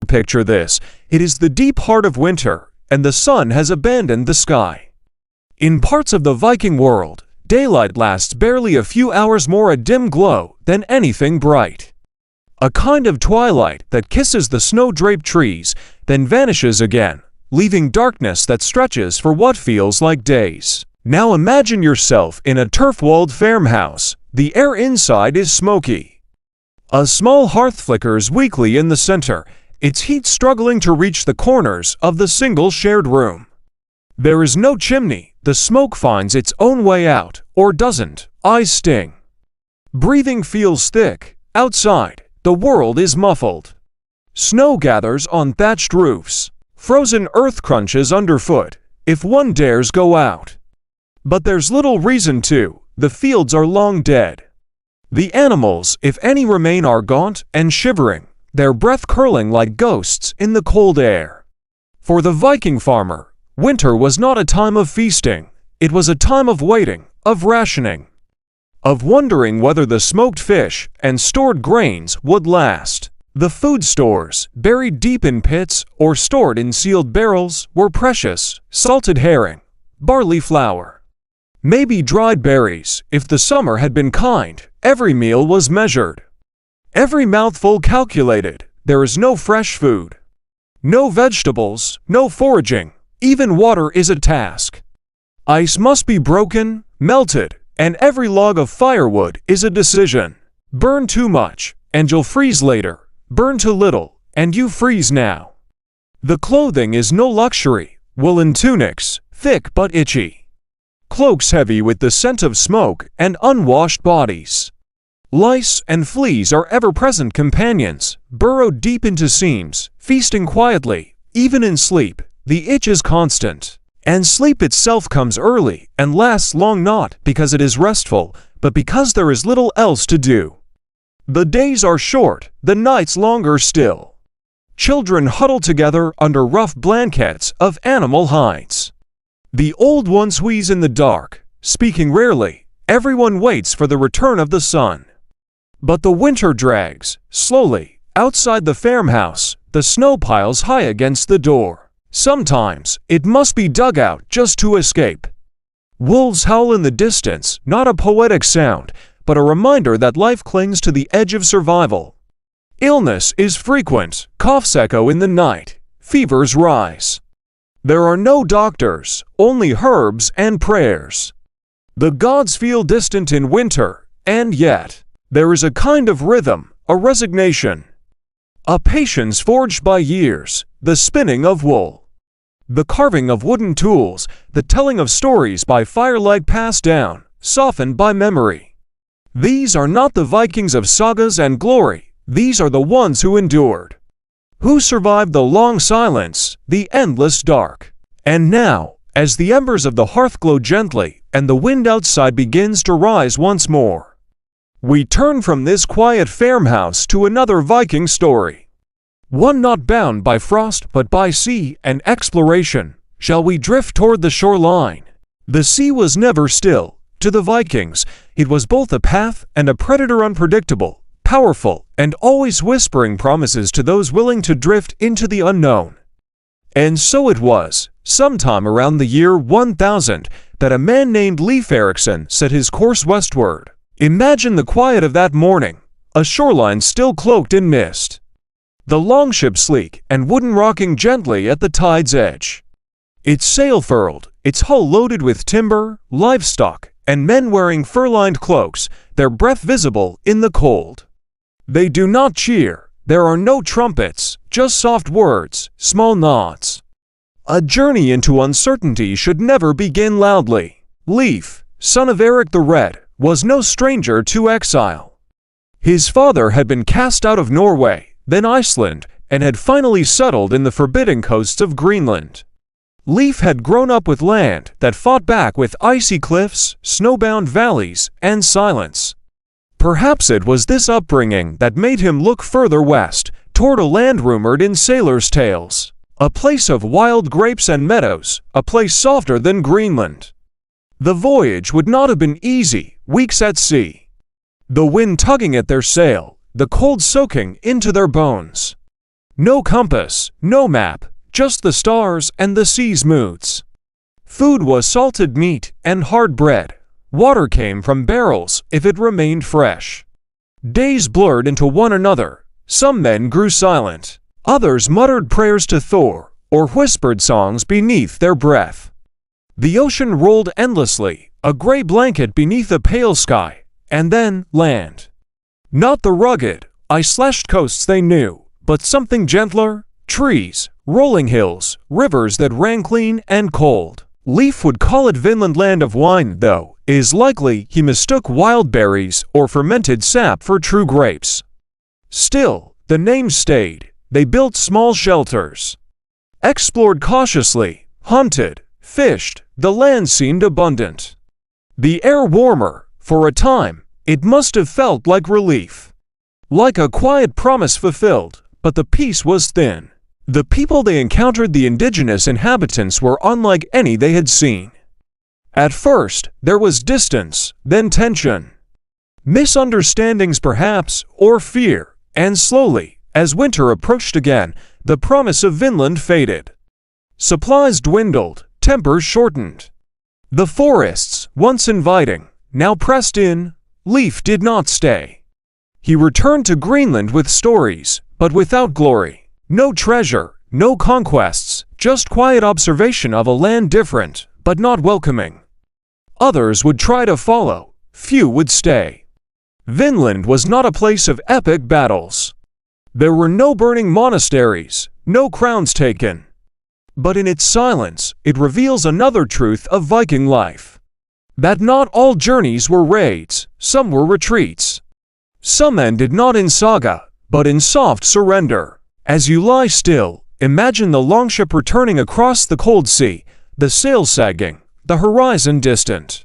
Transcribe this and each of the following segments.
Picture this: it is the deep heart of winter, and the sun has abandoned the sky. In parts of the Viking world, daylight lasts barely a few hours more, a dim glow than anything bright. A kind of twilight that kisses the snow-draped trees, then vanishes again, leaving darkness that stretches for what feels like days. Now imagine yourself in a turf-walled farmhouse. The air inside is smoky. A small hearth flickers weakly in the center, its heat struggling to reach the corners of the single shared room. There is no chimney, the smoke finds its own way out, or doesn't. Eyes sting. Breathing feels thick. Outside, the world is muffled. Snow gathers on thatched roofs. Frozen earth crunches underfoot, if one dares go out. But there's little reason to. The fields are long dead. The animals, if any remain, are gaunt and shivering, their breath curling like ghosts in the cold air. For the Viking farmer, winter was not a time of feasting. It was a time of waiting, of rationing, of wondering whether the smoked fish and stored grains would last. The food stores, buried deep in pits or stored in sealed barrels, were precious: salted herring, barley flour, maybe dried berries. If the summer had been kind, every meal was measured, every mouthful calculated. There is no fresh food, no vegetables, no foraging. Even water is a task. Ice must be broken, melted, and every log of firewood is a decision. Burn too much, and you'll freeze later. Burn too little, and you freeze now. The clothing is no luxury: woolen tunics, thick but itchy, cloaks heavy with the scent of smoke and unwashed bodies. Lice and fleas are ever-present companions, burrowed deep into seams, feasting quietly. Even in sleep, the itch is constant. And sleep itself comes early and lasts long, not because it is restful, but because there is little else to do. The days are short, the nights longer still. Children huddle together under rough blankets of animal hides. The old ones wheeze in the dark, speaking rarely. Everyone waits for the return of the sun. But the winter drags, slowly, outside the farmhouse. The snow piles high against the door. Sometimes, it must be dug out just to escape. Wolves howl in the distance, not a poetic sound, but a reminder that life clings to the edge of survival. Illness is frequent, coughs echo in the night, fevers rise. There are no doctors, only herbs and prayers. The gods feel distant in winter, and yet, there is a kind of rhythm, a resignation, a patience forged by years, the spinning of wool, the carving of wooden tools, the telling of stories by firelight passed down, softened by memory. These are not the Vikings of sagas and glory. These are the ones who endured, who survived the long silence, the endless dark. And now, as the embers of the hearth glow gently and the wind outside begins to rise once more, we turn from this quiet farmhouse to another Viking story. One not bound by frost but by sea and exploration. Shall we drift toward the shoreline? The sea was never still. To the Vikings, it was both a path and a predator, unpredictable, powerful, and always whispering promises to those willing to drift into the unknown. And so it was, sometime around the year 1000, that a man named Leif Erikson set his course westward. Imagine the quiet of that morning, a shoreline still cloaked in mist, the longship sleek and wooden rocking gently at the tide's edge, its sail furled, its hull loaded with timber, livestock, and men wearing fur-lined cloaks, their breath visible in the cold. They do not cheer. There are no trumpets, just soft words, small nods. A journey into uncertainty should never begin loudly. Leif, son of Eric the Red, was no stranger to exile. His father had been cast out of Norway, then Iceland, and had finally settled in the forbidding coasts of Greenland. Leif had grown up with land that fought back with icy cliffs, snowbound valleys, and silence. Perhaps it was this upbringing that made him look further west, toward a land rumored in sailors' tales, a place of wild grapes and meadows, a place softer than Greenland. The voyage would not have been easy, weeks at sea, the wind tugging at their sail, the cold soaking into their bones. No compass, no map, just the stars and the sea's moods. Food was salted meat and hard bread. Water came from barrels if it remained fresh. Days blurred into one another. Some men grew silent. Others muttered prayers to Thor or whispered songs beneath their breath. The ocean rolled endlessly, a gray blanket beneath a pale sky, and then land. Not the rugged, ice-slashed coasts they knew, but something gentler, trees, rolling hills, rivers that ran clean and cold. Leif would call it Vinland land of wine, though it is likely he mistook wild berries or fermented sap for true grapes. Still, the name stayed. They built small shelters, explored cautiously, hunted, fished. The land seemed abundant. The air warmer. For a time, it must have felt like relief. Like a quiet promise fulfilled, but the peace was thin. The people they encountered, the indigenous inhabitants, were unlike any they had seen. At first, there was distance, then tension. Misunderstandings perhaps, or fear, and slowly, as winter approached again, the promise of Vinland faded. Supplies dwindled, tempers shortened. The forests, once inviting, now pressed in. Leif did not stay. He returned to Greenland with stories, but without glory. No treasure, no conquests, just quiet observation of a land different, but not welcoming. Others would try to follow, few would stay. Vinland was not a place of epic battles. There were no burning monasteries, no crowns taken. But in its silence, it reveals another truth of Viking life. That not all journeys were raids, some were retreats. Some ended not in saga, but in soft surrender. As you lie still, imagine the longship returning across the cold sea, the sails sagging, the horizon distant.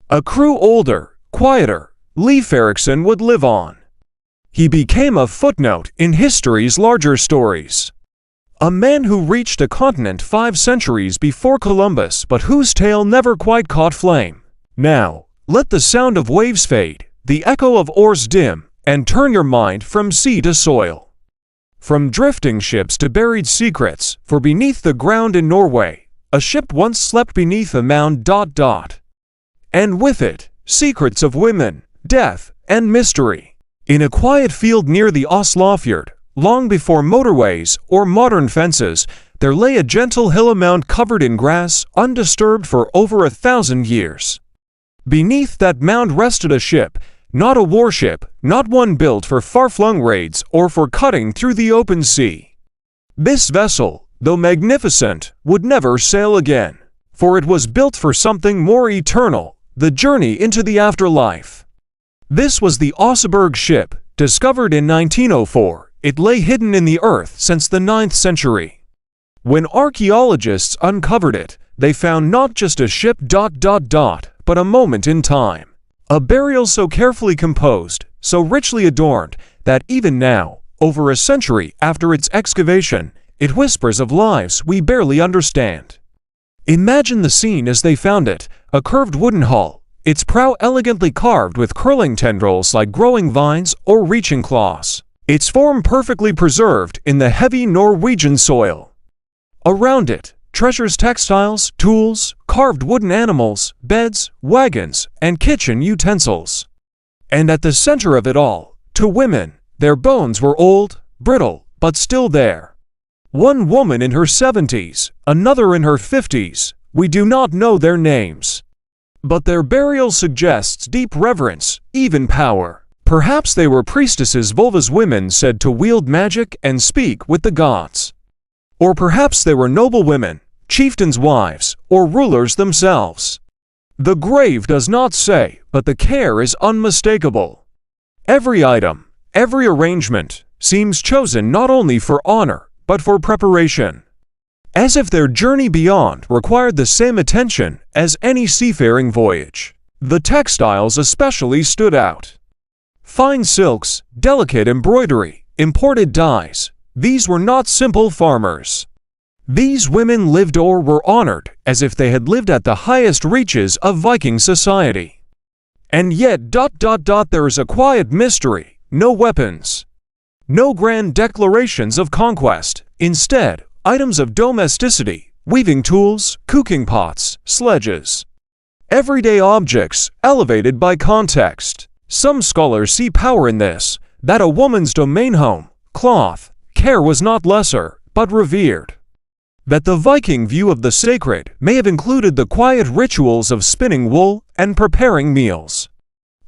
A crew older, quieter, Leif Erikson would live on. He became a footnote in history's larger stories. A man who reached a continent 5 centuries before Columbus, but whose tale never quite caught flame. Now, let the sound of waves fade, the echo of oars dim, and turn your mind from sea to soil. From drifting ships to buried secrets, for beneath the ground in Norway, a ship once slept beneath a mound. And with it, secrets of women, death, and mystery. In a quiet field near the Oslofjord, long before motorways or modern fences, there lay a gentle hillock mound covered in grass, undisturbed for over 1,000 years. Beneath that mound rested a ship, not a warship, not one built for far-flung raids or for cutting through the open sea. This vessel, though magnificent, would never sail again, for it was built for something more eternal, the journey into the afterlife. This was the Oseberg ship, discovered in 1904. It lay hidden in the earth since the 9th century. When archaeologists uncovered it, they found not just a ship, but a moment in time. A burial so carefully composed, so richly adorned, that even now, over a century after its excavation, it whispers of lives we barely understand. Imagine the scene as they found it, a curved wooden hull, its prow elegantly carved with curling tendrils like growing vines or reaching claws, its form perfectly preserved in the heavy Norwegian soil. Around it, treasures, textiles, tools, carved wooden animals, beds, wagons, and kitchen utensils. And at the center of it all, 2 women. Their bones were old, brittle, but still there. One woman in her 70s, another in her 50s. We do not know their names. But their burial suggests deep reverence, even power. Perhaps they were priestesses, vulvas, women said to wield magic and speak with the gods. Or perhaps they were noble women, chieftains' wives, or rulers themselves. The grave does not say, but the care is unmistakable. Every item, every arrangement, seems chosen not only for honor, but for preparation. As if their journey beyond required the same attention as any seafaring voyage. The textiles especially stood out. Fine silks, delicate embroidery, imported dyes. These were not simple farmers. These women lived or were honored as if they had lived at the highest reaches of Viking society. And yet, there is a quiet mystery, no weapons. No grand declarations of conquest. Instead, items of domesticity, weaving tools, cooking pots, sledges. Everyday objects, elevated by context. Some scholars see power in this, that a woman's domain home, cloth, care was not lesser, but revered. That the Viking view of the sacred may have included the quiet rituals of spinning wool and preparing meals.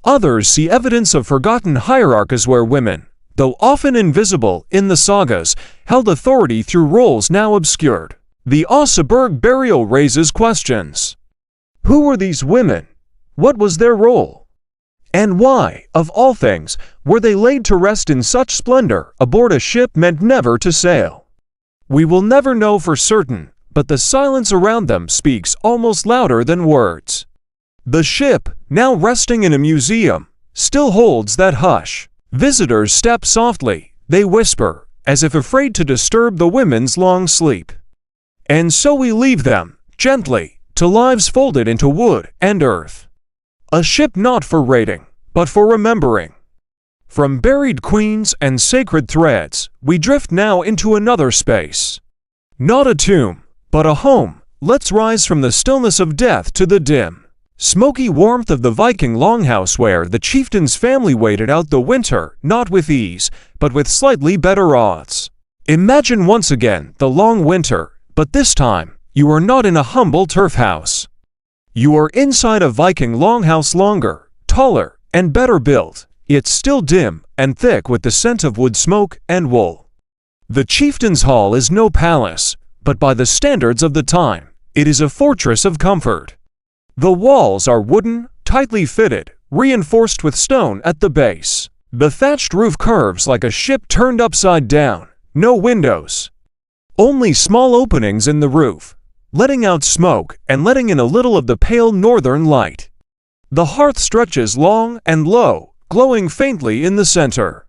Others see evidence of forgotten hierarchies where women, though often invisible in the sagas, held authority through roles now obscured. The Oseberg burial raises questions. Who were these women? What was their role? And why, of all things, were they laid to rest in such splendor aboard a ship meant never to sail? We will never know for certain, but the silence around them speaks almost louder than words. The ship, now resting in a museum, still holds that hush. Visitors step softly, they whisper, as if afraid to disturb the women's long sleep. And so we leave them, gently, to lives folded into wood and earth. A ship not for raiding, but for remembering. From buried queens and sacred threads, we drift now into another space. Not a tomb, but a home. Let's rise from the stillness of death to the dim, smoky warmth of the Viking longhouse where the chieftain's family waited out the winter, not with ease, but with slightly better odds. Imagine once again the long winter, but this time, you are not in a humble turf house. You are inside a Viking longhouse, longer, taller, and better built, yet still dim and thick with the scent of wood smoke and wool. The chieftain's hall is no palace, but by the standards of the time, it is a fortress of comfort. The walls are wooden, tightly fitted, reinforced with stone at the base. The thatched roof curves like a ship turned upside down. No windows. Only small openings in the roof, letting out smoke and letting in a little of the pale northern light. The hearth stretches long and low, glowing faintly in the center.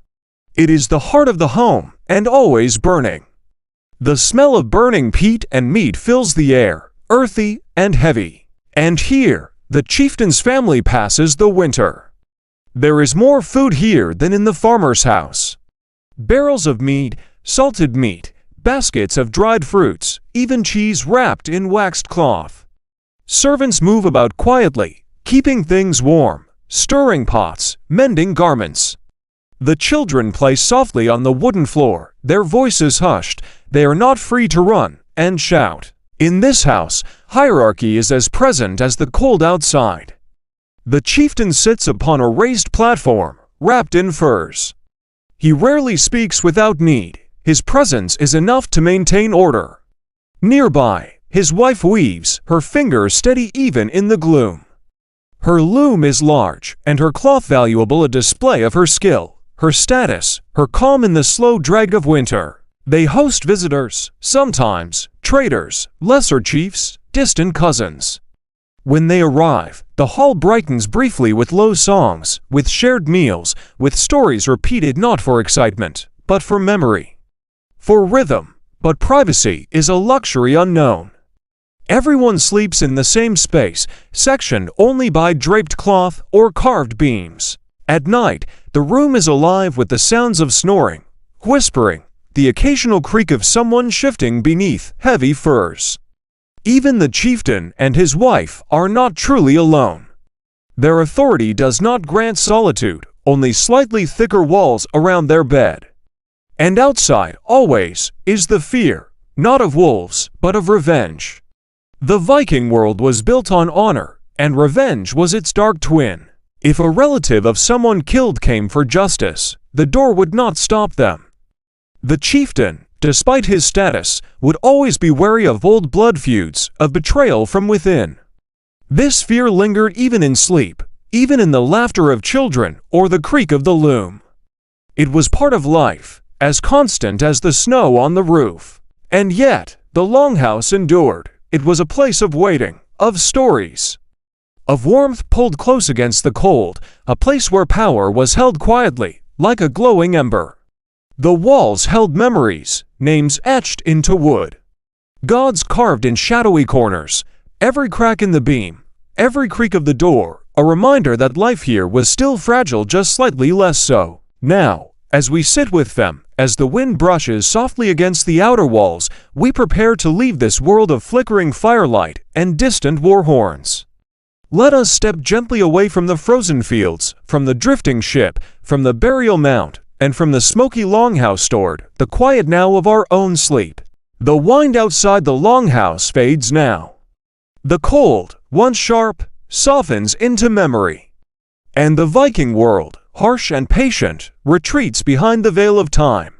It is the heart of the home, and always burning. The smell of burning peat and meat fills the air, earthy and heavy. And here, the chieftain's family passes the winter. There is more food here than in the farmer's house. Barrels of meat, salted meat, baskets of dried fruits, even cheese wrapped in waxed cloth. Servants move about quietly, keeping things warm, stirring pots, mending garments. The children play softly on the wooden floor, their voices hushed. They are not free to run and shout. In this house, hierarchy is as present as the cold outside. The chieftain sits upon a raised platform, wrapped in furs. He rarely speaks without need. His presence is enough to maintain order. Nearby, his wife weaves, her fingers steady even in the gloom. Her loom is large, and her cloth valuable, a display of her skill, her status, her calm in the slow drag of winter. They host visitors, sometimes traders, lesser chiefs, distant cousins. When they arrive, the hall brightens briefly with low songs, with shared meals, with stories repeated not for excitement, but for memory. For rhythm, but privacy is a luxury unknown. Everyone sleeps in the same space, sectioned only by draped cloth or carved beams. At night, the room is alive with the sounds of snoring, whispering, the occasional creak of someone shifting beneath heavy furs. Even the chieftain and his wife are not truly alone. Their authority does not grant solitude, only slightly thicker walls around their bed. And outside, always, is the fear, not of wolves, but of revenge. The Viking world was built on honor, and revenge was its dark twin. If a relative of someone killed came for justice, the door would not stop them. The chieftain, despite his status, would always be wary of old blood feuds, of betrayal from within. This fear lingered even in sleep, even in the laughter of children or the creak of the loom. It was part of life, as constant as the snow on the roof. And yet, the longhouse endured. It was a place of waiting, of stories, of warmth pulled close against the cold, a place where power was held quietly, like a glowing ember. The walls held memories, names etched into wood. Gods carved in shadowy corners, every crack in the beam, every creak of the door, a reminder that life here was still fragile, just slightly less so. Now, As we sit with them, as the wind brushes softly against the outer walls, we prepare to leave this world of flickering firelight and distant war horns. Let us step gently away from the frozen fields, from the drifting ship, from the burial mound, and from the smoky longhouse toward the quiet now of our own sleep. The wind outside the longhouse fades now. The cold, once sharp, softens into memory. And the Viking world, harsh and patient, retreats behind the veil of time.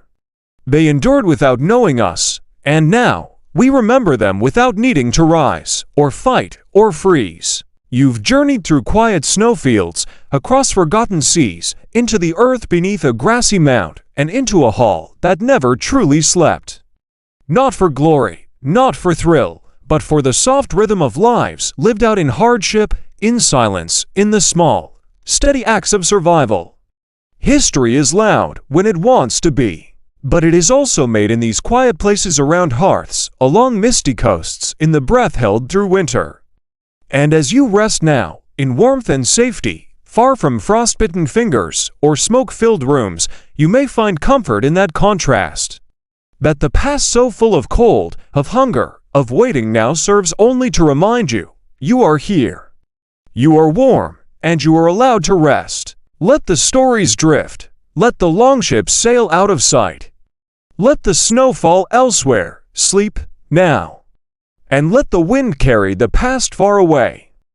They endured without knowing us, and now we remember them without needing to rise, or fight, or freeze. You've journeyed through quiet snowfields, across forgotten seas, into the earth beneath a grassy mound, and into a hall that never truly slept. Not for glory, not for thrill, but for the soft rhythm of lives lived out in hardship, in silence, in the small, steady acts of survival. History is loud when it wants to be, but it is also made in these quiet places around hearths, along misty coasts, in the breath held through winter. And as you rest now, in warmth and safety, far from frostbitten fingers or smoke-filled rooms, you may find comfort in that contrast. That the past so full of cold, of hunger, of waiting now serves only to remind you, you are here. You are warm, and you are allowed to rest. Let the stories drift. Let the longships sail out of sight. Let the snow fall elsewhere. Sleep now. And let the wind carry the past far away.